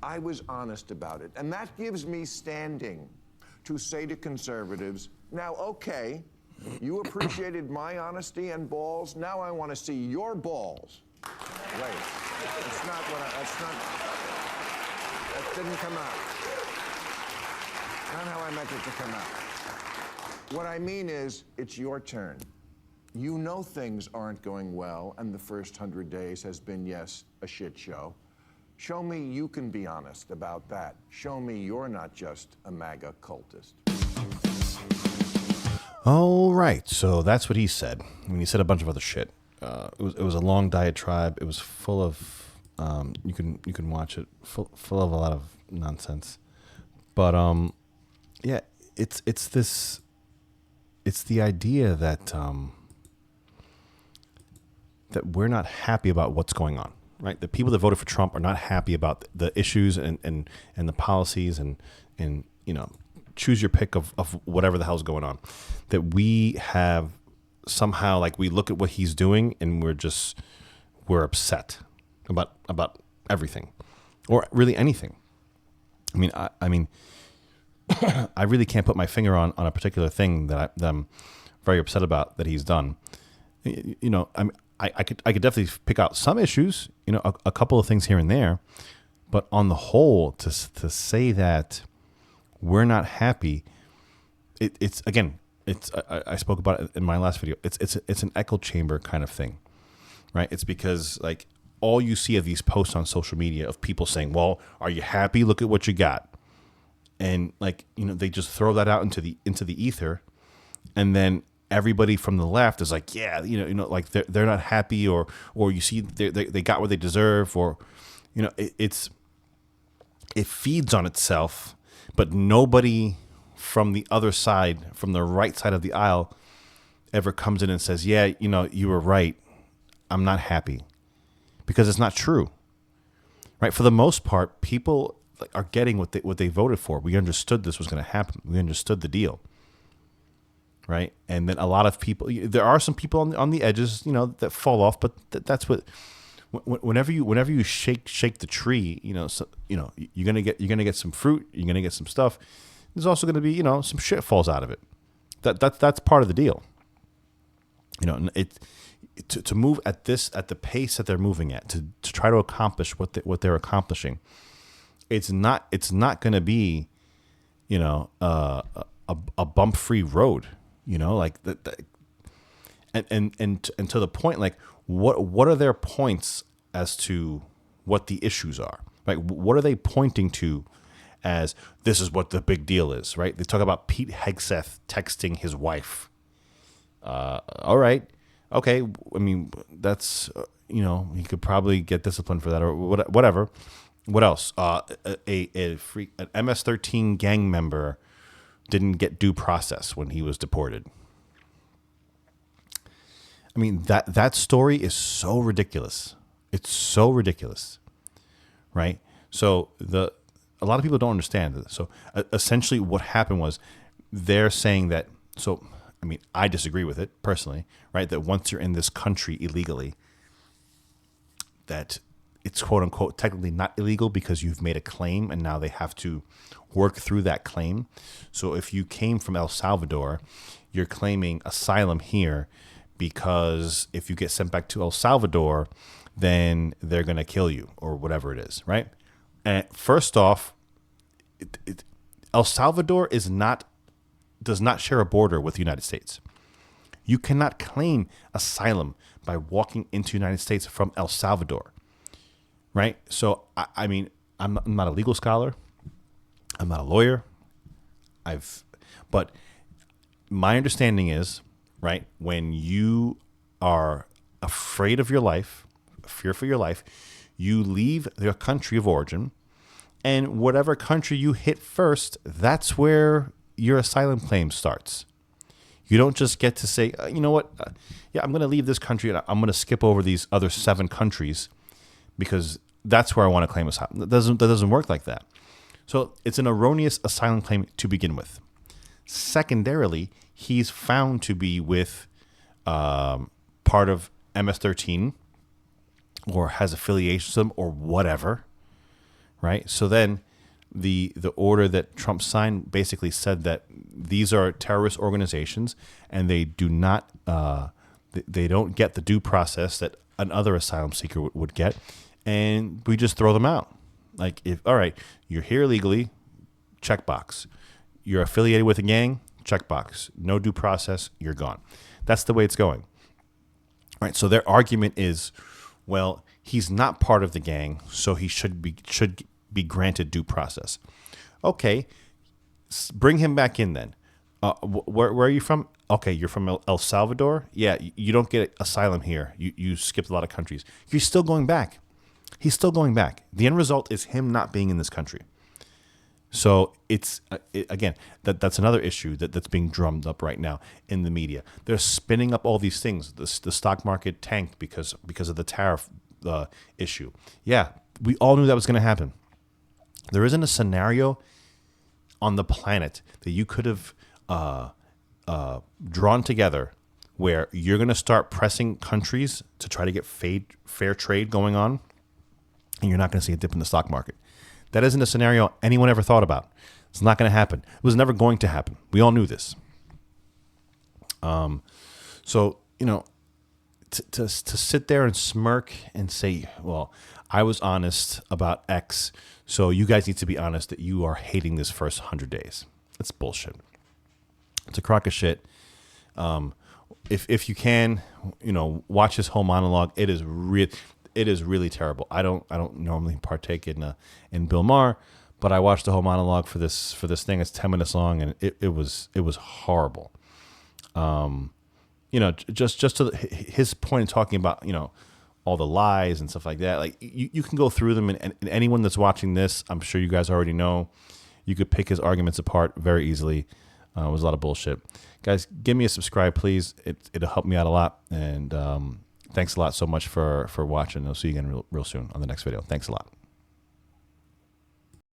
I was honest about it. And that gives me standing to say to conservatives, now, okay, you appreciated my honesty and balls. Now I want to see your balls. Wait, that's not what that didn't come out. Not how I meant it to come out. What I mean is, it's your turn. You know things aren't going well, and the first 100 days has been, yes, a shit show. Show me you can be honest about that. Show me you're not just a MAGA cultist. All right, so that's what he said. I mean, he said a bunch of other shit. It was a long diatribe. It was full of you can watch it, full of a lot of nonsense. But yeah, it's the idea that that we're not happy about what's going on, right? The people that voted for Trump are not happy about the issues and the policies and you know, choose your pick of whatever the hell's going on. That we have somehow, like, we look at what he's doing and we're upset about everything, or really anything. I mean, I really can't put my finger on a particular thing that I'm very upset about that he's done. You know, I could definitely pick out some issues, you know, a couple of things here and there, but on the whole, to say that we're not happy, it's again, I spoke about it in my last video. It's an echo chamber kind of thing, right? It's because, like, all you see of these posts on social media of people saying, "Well, are you happy? Look at what you got," and, like, you know, they just throw that out into the ether, and then everybody from the left is like, "Yeah, you know, like they're not happy," or you see they got what they deserve, or, you know, it feeds on itself, but nobody from the other side, from the right side of the aisle, ever comes in and says, "Yeah, you know, you were right. I'm not happy," because it's not true, right? For the most part, people are getting what they voted for. We understood this was going to happen. We understood the deal, right? And then a lot of people, there are some people on the edges, you know, that fall off, but that's what. Whenever you shake the tree, you know, so, you know, you're gonna get some fruit. You're gonna get some stuff. There's also gonna be, you know, some shit falls out of it. That's part of the deal. You know, to move at the pace that they're moving at, to try to accomplish what they're accomplishing. It's not gonna be, you know, a bump free road. You know, like and to the point, like, what are their points as to what the issues are? Like, what are they pointing to as this is what the big deal is, right? They talk about Pete Hegseth texting his wife. All right. Okay. I mean, that's, you know, he could probably get disciplined for that or whatever. What else? An MS-13 gang member didn't get due process when he was deported. I mean, that story is so ridiculous. It's so ridiculous, right? So a lot of people don't understand this. So essentially what happened was they're saying that, so, I mean, I disagree with it personally, right? That once you're in this country illegally, that it's quote unquote technically not illegal because you've made a claim and now they have to work through that claim. So if you came from El Salvador, you're claiming asylum here, because if you get sent back to El Salvador, then they're going to kill you or whatever it is, right? And first off, El Salvador does not share a border with the United States. You cannot claim asylum by walking into the United States from El Salvador, right? So, I mean, I'm not a legal scholar. I'm not a lawyer. But my understanding is, right, when you are afraid of your life, fear for your life, you leave your country of origin, and whatever country you hit first, that's where your asylum claim starts. You don't just get to say, you know what, yeah, I'm going to leave this country and I'm going to skip over these other 7 countries because that's where I want to claim asylum. That doesn't work like that. So it's an erroneous asylum claim to begin with. Secondarily, he's found to be with part of MS-13 or has affiliations with them or whatever, right? So then the order that Trump signed basically said that these are terrorist organizations and they do not they don't get the due process that another asylum seeker would get, and we just throw them out. Like, if all right, you're here illegally, checkbox. You're affiliated with a gang, checkbox. No due process, you're gone. That's the way it's going. All right. So their argument is, well, he's not part of the gang, so he should be granted due process. Okay, bring him back in then. Where are you from? Okay, you're from El Salvador. Yeah, you don't get asylum here. You skipped a lot of countries. You're still going back. He's still going back. The end result is him not being in this country. So it's again that's another issue that's being drummed up right now in the media. They're spinning up all these things. The stock market tanked because of the tariff issue. Yeah, we all knew that was going to happen. There isn't a scenario on the planet that you could have drawn together where you're going to start pressing countries to try to get fair trade going on, and you're not going to see a dip in the stock market. That isn't a scenario anyone ever thought about. It's not going to happen. It was never going to happen. We all knew this. So, to sit there and smirk and say, well, I was honest about X, so you guys need to be honest that you are hating this first 100 days. That's bullshit. It's a crock of shit. If you can, watch his whole monologue. It is really terrible. I don't normally partake in Bill Maher, but I watched the whole monologue for this thing. It's 10 minutes long, and it was horrible. Just to his point in talking about all the lies and stuff like that. Like you can go through them, and anyone that's watching this, I'm sure you guys already know, you could pick his arguments apart very easily. It was a lot of bullshit. Guys, give me a subscribe, please. It'll help me out a lot, and thanks a lot so much for watching. I'll see you again real soon on the next video. Thanks a lot.